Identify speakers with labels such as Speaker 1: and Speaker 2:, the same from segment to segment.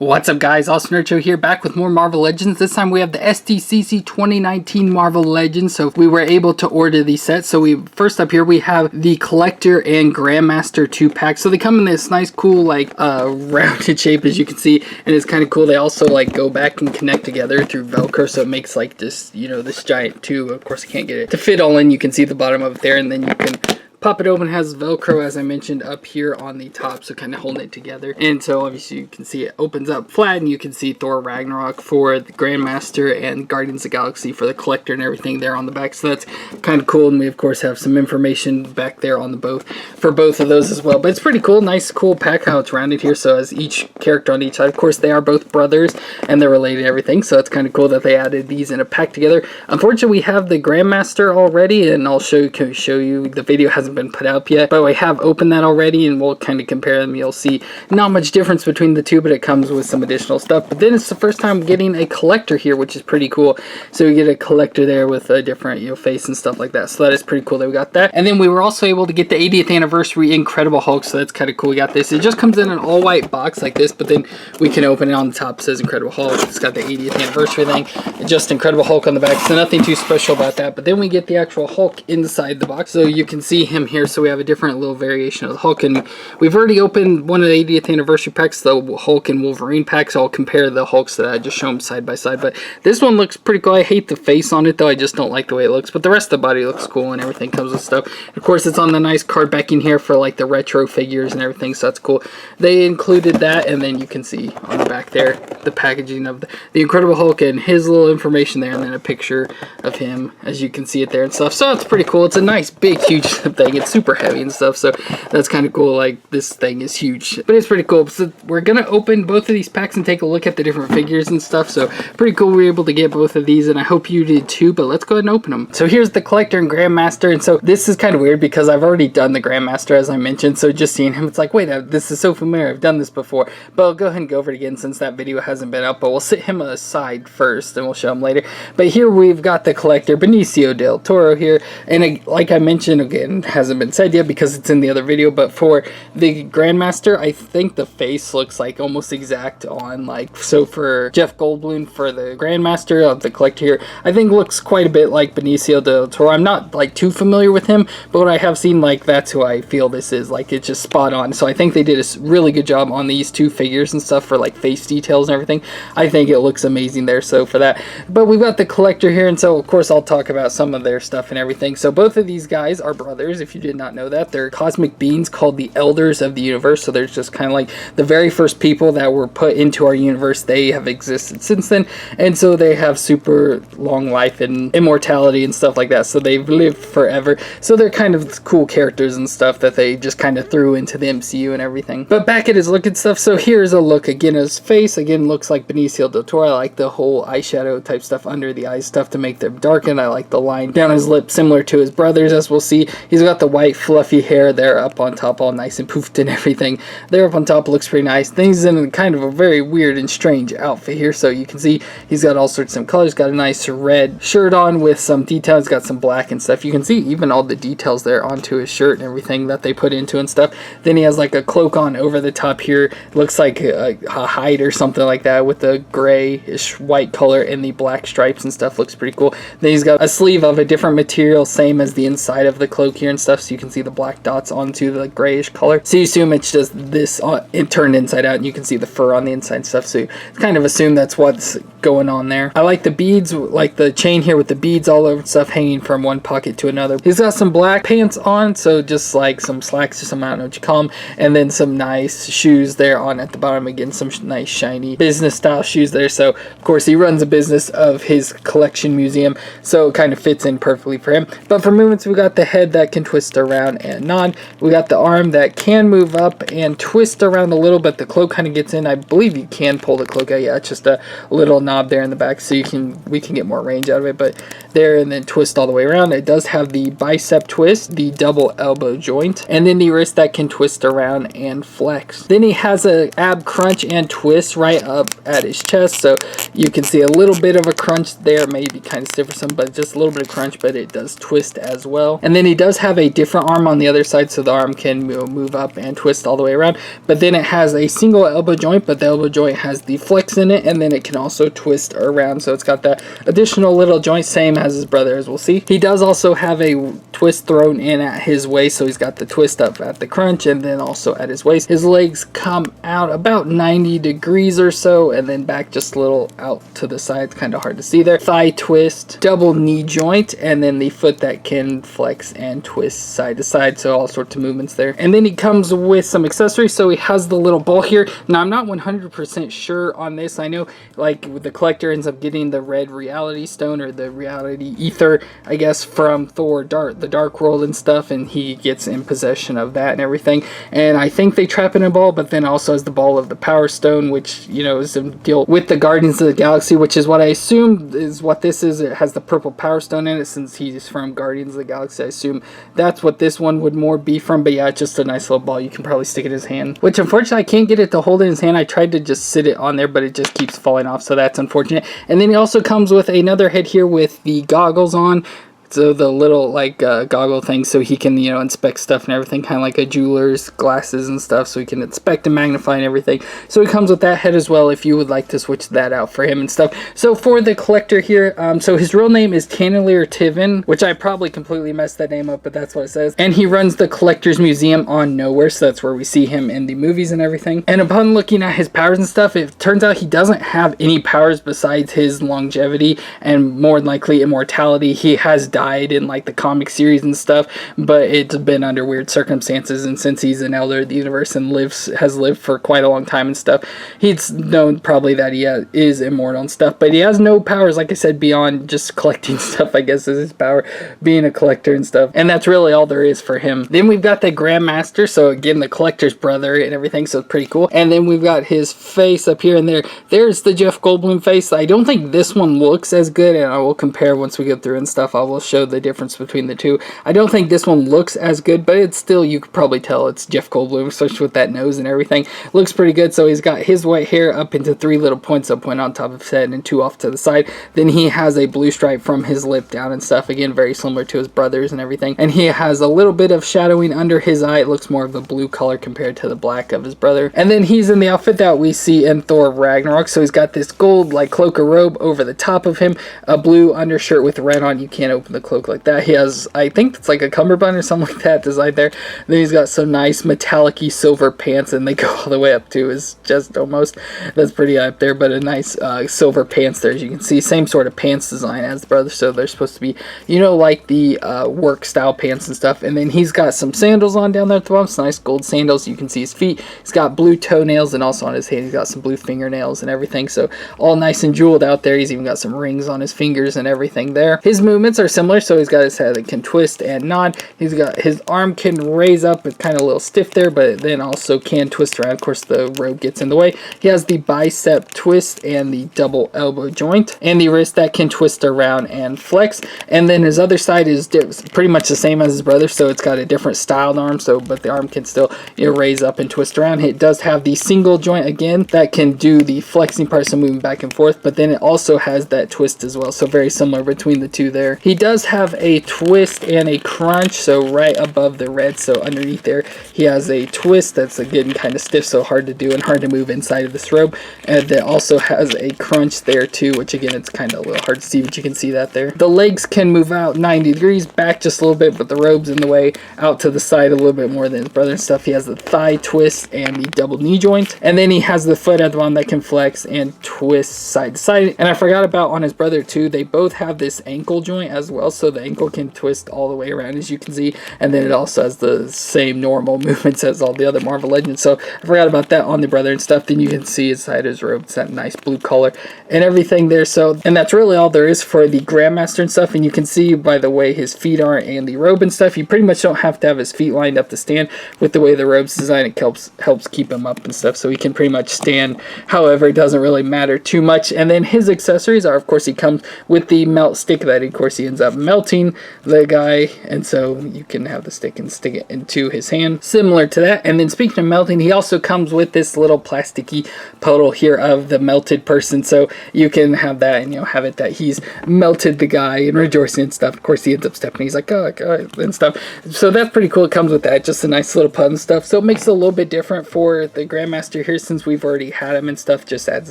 Speaker 1: What's up guys, FallenRedZeo here, back with more Marvel Legends. This time we have the SDCC 2019 Marvel Legends. So we were able to order these sets. So first up here we have the Collector and Grandmaster 2-pack. So they come in this nice cool like rounded shape, as you can see, and it's kind of cool. They also like go back and connect together through Velcro, so it makes like this, you know, this giant tube. Of course I can't get it to fit all in. You can see the bottom of it there, and then you can pop it open. It has Velcro, as I mentioned, up here on the top, so kind of holding it together. And so obviously you can see it opens up flat, and you can see Thor Ragnarok for the Grandmaster and Guardians of the Galaxy for the Collector and everything there on the back. So that's kind of cool, and we of course have some information back there on the for both of those as well. But it's pretty cool, nice cool pack how it's rounded here. So as each character on each side, of course they are both brothers and they're related and everything, so it's kind of cool that they added these in a pack together. Unfortunately we have the Grandmaster already, and I'll show you the video hasn't been put up yet, but we have opened that already, and we'll kind of compare them. You'll see not much difference between the two, but it comes with some additional stuff. But then it's the first time getting a Collector here, which is pretty cool. So you get a Collector there with a different, you know, face and stuff like that. So that is pretty cool that we got that. And then we were also able to get the 80th anniversary Incredible Hulk, so that's kind of cool. We got this. It just comes in an all white box like this, but then we can open it. On the top. It says Incredible Hulk. It's got the 80th anniversary thing, just Incredible Hulk on the back, so nothing too special about that. But then we get the actual Hulk inside the box, so you can see him here. So we have a different little variation of the Hulk, and we've already opened one of the 80th anniversary packs, the Hulk and Wolverine packs. So I'll compare the Hulks that I just show them side by side, but this one looks pretty cool. I hate the face on it though, I just don't like the way it looks, but the rest of the body looks cool and everything comes with stuff. Of course it's on the nice card backing here for like the retro figures and everything, so that's cool. They included that, and then you can see on the back there the packaging of the Incredible Hulk and his little information there, and then a picture of him as you can see it there and stuff. So it's pretty cool. It's a nice big huge thing. It's super heavy and stuff, so that's kind of cool. Like, this thing is huge, but it's pretty cool. So we're gonna open both of these packs and take a look at the different figures and stuff. So pretty cool we were able to get both of these, and I hope you did too. But let's go ahead and open them. So here's the Collector and Grandmaster, and so this is kind of weird because I've already done the Grandmaster, as I mentioned. So just seeing him, it's like, wait, this is so familiar. I've done this before. But I'll go ahead and go over it again since that video hasn't been up. But we'll sit him aside first, and we'll show him later. But here we've got the Collector, Benicio del Toro here, and like I mentioned, again, hasn't been said yet because it's in the other video, but for the Grandmaster, I think the face looks like almost exact on, like, so for Jeff Goldblum for the Grandmaster of the Collector here, I think looks quite a bit like Benicio del Toro. I'm not like too familiar with him, but what I have seen, like, that's who I feel this is. Like, it's just spot on. So I think they did a really good job on these two figures and stuff for like face details and everything. I think it looks amazing there, so for that. But we've got the Collector here, and so of course I'll talk about some of their stuff and everything. So both of these guys are brothers, if you did not know that. They're cosmic beings called the Elders of the Universe, so there's just kind of like the very first people that were put into our universe. They have existed since then, and so they have super long life and immortality and stuff like that, so they've lived forever. So they're kind of cool characters and stuff that they just kind of threw into the MCU and everything. But back at his look and stuff, so here's a look again at his face. Again, looks like Benicio del Toro. I like the whole eyeshadow type stuff under the eyes stuff to make them darken. I like the line down his lip similar to his brothers, as we'll see. He's got the white fluffy hair there up on top, all nice and poofed and everything. There up on top looks pretty nice. Then he's in kind of a very weird and strange outfit here, so you can see he's got all sorts of colors. Got a nice red shirt on with some details. Got some black and stuff. You can see even all the details there onto his shirt and everything that they put into and stuff. Then he has like a cloak on over the top here. Looks like a hide or something like that with the grayish white color and the black stripes and stuff. Looks pretty cool. Then he's got a sleeve of a different material, same as the inside of the cloak here and stuff, so you can see the black dots onto the grayish color. So you assume it's just this it turned inside out, and you can see the fur on the inside and stuff, so you kind of assume that's what's going on there. I like the beads, like the chain here with the beads all over and stuff hanging from one pocket to another. He's got some black pants on, so just like some slacks or something, I don't know what you call them, and then some nice shoes there on at the bottom. Again, some nice shiny business style shoes there. So of course he runs a business of his collection museum, so it kind of fits in perfectly for him. But for movements, we got the head that can twist around and nod. We got the arm that can move up and twist around a little, but the cloak kind of gets in. I believe you can pull the cloak out. Yeah, it's just a little knob there in the back, so we can get more range out of it. But there, and then twist all the way around. It does have the bicep twist, the double elbow joint, and then the wrist that can twist around and flex. Then he has a ab crunch and twist right up at his chest, so you can see a little bit of a crunch there. Maybe kind of stiff or something, but just a little bit of crunch, but it does twist as well. And then he does have a different arm on the other side, so the arm can move up and twist all the way around. But then it has a single elbow joint, but the elbow joint has the flex in it, and then it can also twist around. So it's got that additional little joint, same as his brother, as we'll see. He does also have a twist thrown in at his waist, so he's got the twist up at the crunch and then also at his waist. His legs come out about 90 degrees or so, and then back just a little out to the side. It's kind of hard to see there. Thigh twist, double knee joint, and then the foot that can flex and twist side to side, so all sorts of movements there. And then he comes with some accessories, so he has the little ball here. Now I'm not 100% sure on this. I know like the collector ends up getting the red reality stone, or the reality ether, I guess, from Thor the Dark World and stuff, and he gets in possession of that and everything. And I think they trap in a ball, but then also has the ball of the Power Stone, which, you know, is a deal with the Guardians of the Galaxy, which is what I assume is what this is. It has the purple Power Stone in it, since he's from Guardians of the Galaxy. I assume that's what this one would more be from. But yeah, it's just a nice little ball you can probably stick in his hand, which unfortunately I can't get it to hold in his hand. I tried to just sit it on there, but it just keeps falling off, so that's unfortunate. And then he also comes with another head here with the goggles on. So the little like goggle thing, so he can, you know, inspect stuff and everything, kind of like a jeweler's glasses and stuff, so he can inspect and magnify and everything. So he comes with that head as well, if you would like to switch that out for him and stuff. So for the collector here, so his real name is Tanelier Tiven, which I probably completely messed that name up, but that's what it says. And he runs the Collector's Museum on Nowhere, so that's where we see him in the movies and everything. And upon looking at his powers and stuff, it turns out he doesn't have any powers besides his longevity and more than likely immortality. He has died in like the comic series and stuff, but it's been under weird circumstances, and since he's an elder of the universe and has lived for quite a long time and stuff, he's known probably that he is immortal and stuff, but he has no powers, like I said, beyond just collecting stuff, I guess, is his power, being a collector and stuff, and that's really all there is for him. Then we've got the Grandmaster, so again, the collector's brother and everything, so it's pretty cool. And then we've got his face up here, and there's the Jeff Goldblum face. I don't think this one looks as good, and I will compare once we go through and stuff. I will show the difference between the two. I don't think this one looks as good, but it's still, you could probably tell it's Jeff Goldblum, especially with that nose and everything. Looks pretty good. So he's got his white hair up into 3 little points, up one on top of his head and 2 off to the side. Then he has a blue stripe from his lip down and stuff, again very similar to his brothers and everything. And he has a little bit of shadowing under his eye. It looks more of a blue color compared to the black of his brother. And then he's in the outfit that we see in Thor Ragnarok. So he's got this gold like cloak or robe over the top of him, a blue undershirt with red on. You can't open the cloak like that. He has, I think it's like a cummerbund or something like that designed there. Then he's got some nice metallic-y silver pants, and they go all the way up to his chest almost. That's pretty high up there, but a nice silver pants there, as you can see. Same sort of pants design as the brother, so they're supposed to be, you know, like the work style pants and stuff. And then he's got some sandals on down there at the bottom, some nice gold sandals. You can see his feet. He's got blue toenails, and also on his hand he's got some blue fingernails and everything, so all nice and jeweled out there. He's even got some rings on his fingers and everything there. His movements are similar, so he's got his head that can twist and nod. He's got his arm can raise up. It's kind of a little stiff there, but then also can twist around. Of course, the robe gets in the way. He has the bicep twist and the double elbow joint, and the wrist that can twist around and flex. And then his other side is pretty much the same as his brother, so it's got a different styled arm, so but the arm can still, you know, raise up and twist around. It does have the single joint again that can do the flexing part, so moving back and forth, but then it also has that twist as well, so very similar between the two there. He does have a twist and a crunch, so right above the red, so underneath there he has a twist that's again kind of stiff, so hard to do and hard to move inside of this robe. And it also has a crunch there too, which again it's kind of a little hard to see, but you can see that there. The legs can move out 90 degrees, back just a little bit, but the robe's in the way, out to the side a little bit more than his brother and stuff. He has the thigh twist and the double knee joint, and then he has the foot at the bottom that can flex and twist side to side. And I forgot about on his brother too, they both have this ankle joint as well, so the ankle can twist all the way around, as you can see, and then it also has the same normal movements as all the other Marvel Legends. So I forgot about that on the brother and stuff. Then you can see inside his robe, it's that nice blue color and everything there. So, and that's really all there is for the Grandmaster and stuff. And you can see by the way his feet are and the robe and stuff, you pretty much don't have to have his feet lined up to stand. With the way the robe's designed, it helps keep him up and stuff, so he can pretty much stand. However, it doesn't really matter too much. And then his accessories are, of course, he comes with the melt stick that of course he ends up up melting the guy, and so you can have the stick and stick it into his hand, similar to that. And then speaking of melting, he also comes with this little plasticky puddle here of the melted person, so you can have that and have it that he's melted the guy and rejoicing and stuff. Of course, he ends up stepping, he's like, oh god, and stuff. So that's pretty cool. It comes with that, just a nice little pun and stuff. So it makes it a little bit different for the Grandmaster here, since we've already had him and stuff. Just adds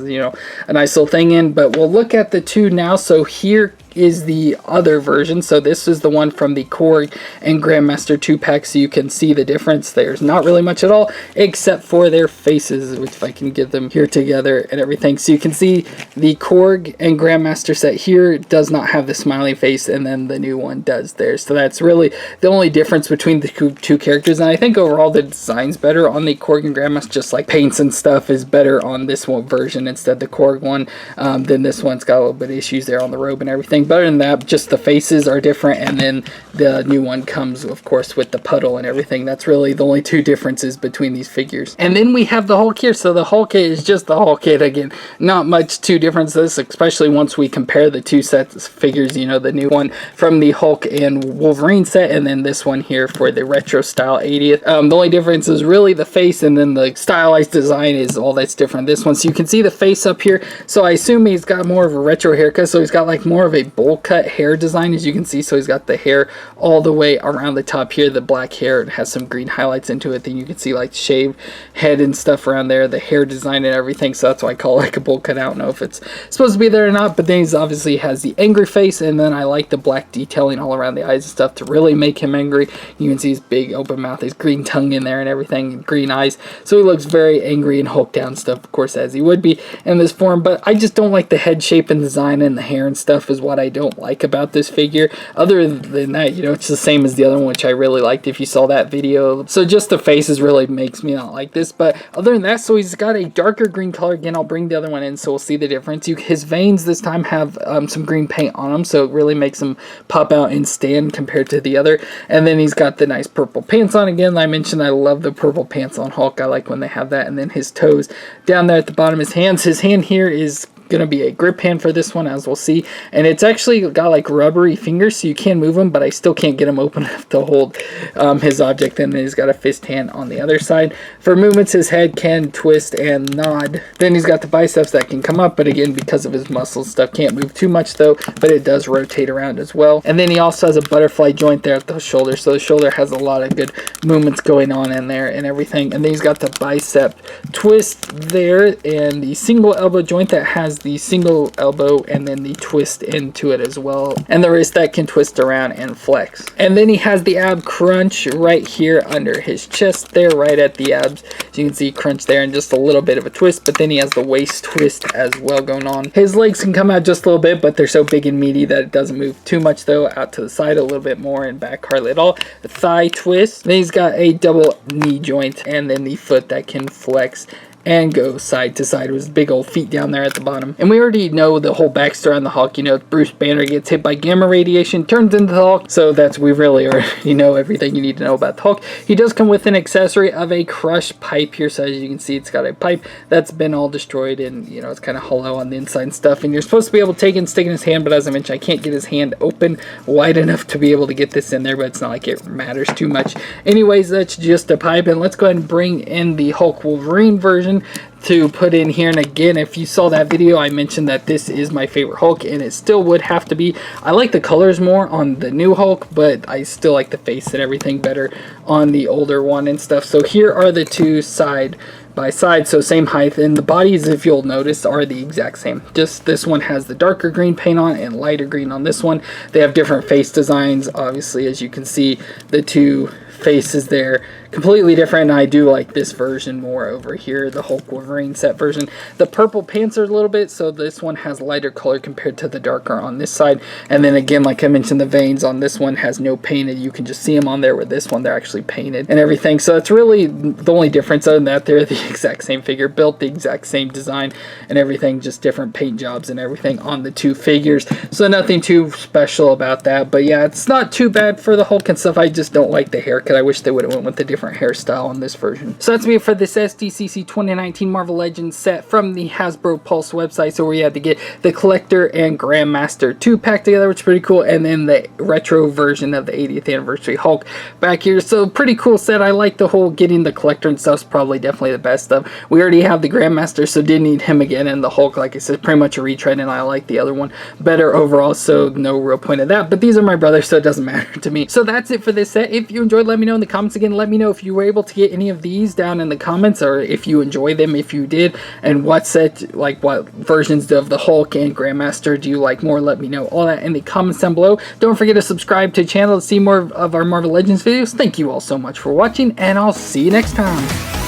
Speaker 1: a nice little thing in. But we'll look at the two now. So here is the other version. So this is the one from the Korg and Grandmaster 2-pack, so you can see the difference. There's not really much at all except for their faces, which if I can get them here together and everything. So you can see the Korg and Grandmaster set here does not have the smiley face, and then the new one does there. So that's really the only difference between the two characters. And I think overall the design's better on the Korg and Grandmaster, just like paints and stuff is better on this one version instead of the Korg one. Then this one's got a little bit of issues there on the robe and everything. But other than that, just the faces are different, and then the new one comes, of course, with the puddle and everything. That's really the only two differences between these figures. And then we have the Hulk here. So the Hulk is just the Hulk kit again. Not much too different to this, especially once we compare the two sets figures. The new one from the Hulk and Wolverine set, and then this one here for the retro style 80th. The only difference is really the face, and then the stylized design is all that's different. This one, so you can see the face up here. So I assume he's got more of a retro haircut. So he's got like more of a bowl cut hair design, as you can see. So he's got the hair all the way around the top here, the black hair. It has some green highlights into it. Then you can see like shaved head and stuff around there, the hair design and everything. So that's why I call it like a bowl cut. I don't know if it's supposed to be there or not, but then he's obviously has the angry face, and then I like the black detailing all around the eyes and stuff to really make him angry. You can see his big open mouth, his green tongue in there and everything, green eyes. So he looks very angry and hulked down stuff, of course, as he would be in this form. But I just don't like the head shape and design, and the hair and stuff is what I don't like about this figure. Other than that, it's the same as the other one, which I really liked if you saw that video. So just the faces really makes me not like this. But other than that, so he's got a darker green color. Again, I'll bring the other one in so we'll see the difference. His veins this time have some green paint on them, so it really makes him pop out and stand compared to the other. And then he's got the nice purple pants on. Again, I mentioned I love the purple pants on Hulk. I like when they have that. And then his toes down there at the bottom, his hand here is going to be a grip hand for this one, as we'll see, and it's actually got like rubbery fingers, so you can move them, but I still can't get him open enough to hold his object. And then he's got a fist hand on the other side. For movements, his head can twist and nod. Then he's got the biceps that can come up, but again, because of his muscles, stuff can't move too much though, but it does rotate around as well. And then he also has a butterfly joint there at the shoulder, so the shoulder has a lot of good movements going on in there and everything. And then he's got the bicep twist there, and the single elbow joint that has the single elbow and then the twist into it as well, and the wrist that can twist around and flex. And then he has the ab crunch right here under his chest there, right at the abs, so you can see crunch there and just a little bit of a twist. But then he has the waist twist as well going on. His legs can come out just a little bit, but they're so big and meaty that it doesn't move too much though, out to the side a little bit more and back hardly at all. The thigh twist. Then he's got a double knee joint, and then the foot that can flex and go side to side with his big old feet down there at the bottom. And we already know the whole backstory on the Hulk. Bruce Banner gets hit by gamma radiation, turns into the Hulk. So we really already know everything you need to know about the Hulk. He does come with an accessory of a crush pipe here. So as you can see, it's got a pipe that's been all destroyed, and it's kind of hollow on the inside and stuff. And you're supposed to be able to take it and stick it in his hand, but as I mentioned, I can't get his hand open wide enough to be able to get this in there, but it's not like it matters too much. Anyways, that's just a pipe. And let's go ahead and bring in the Hulk Wolverine version to put in here. And again, if you saw that video, I mentioned that this is my favorite Hulk, and it still would have to be. I like the colors more on the new Hulk, but I still like the face and everything better on the older one and stuff. So here are the two side by side, so same height, and the bodies, if you'll notice, are the exact same. Just this one has the darker green paint on and lighter green on this one. They have different face designs, obviously, as you can see, the two faces there completely different. And I do like this version more over here, the Hulk Wolverine set version. The purple pants are a little bit, so this one has lighter color compared to the darker on this side. And then again, like I mentioned, the veins on this one has no painted. You can just see them on there. With this one, they're actually painted and everything. So that's really the only difference. Other than that, they're the exact same figure, built the exact same design and everything, just different paint jobs and everything on the two figures. So nothing too special about that. But yeah, it's not too bad for the Hulk and stuff. I just don't like the haircut. I wish they would have went with a different hairstyle on this version. So that's me for this SDCC 2019 Marvel Legends set from the Hasbro Pulse website. So we had to get the Collector and Grandmaster 2-pack together, which is pretty cool, and then the retro version of the 80th anniversary Hulk back here. So pretty cool set. I like the whole getting the Collector and stuff's probably definitely the best stuff. We already have the Grandmaster, so didn't need him again, and the Hulk, like I said, pretty much a retread, and I like the other one better overall, so no real point of that. But these are my brothers, so it doesn't matter to me. So that's it for this set. If you enjoyed, let me know in the comments. Again, let me know if you were able to get any of these down in the comments, or if you enjoy them, if you did, and what set, like what versions of the Hulk and Grandmaster do you like more. Let me know all that in the comments down below. Don't forget to subscribe to the channel to see more of our Marvel Legends videos. Thank you all so much for watching, and I'll see you next time.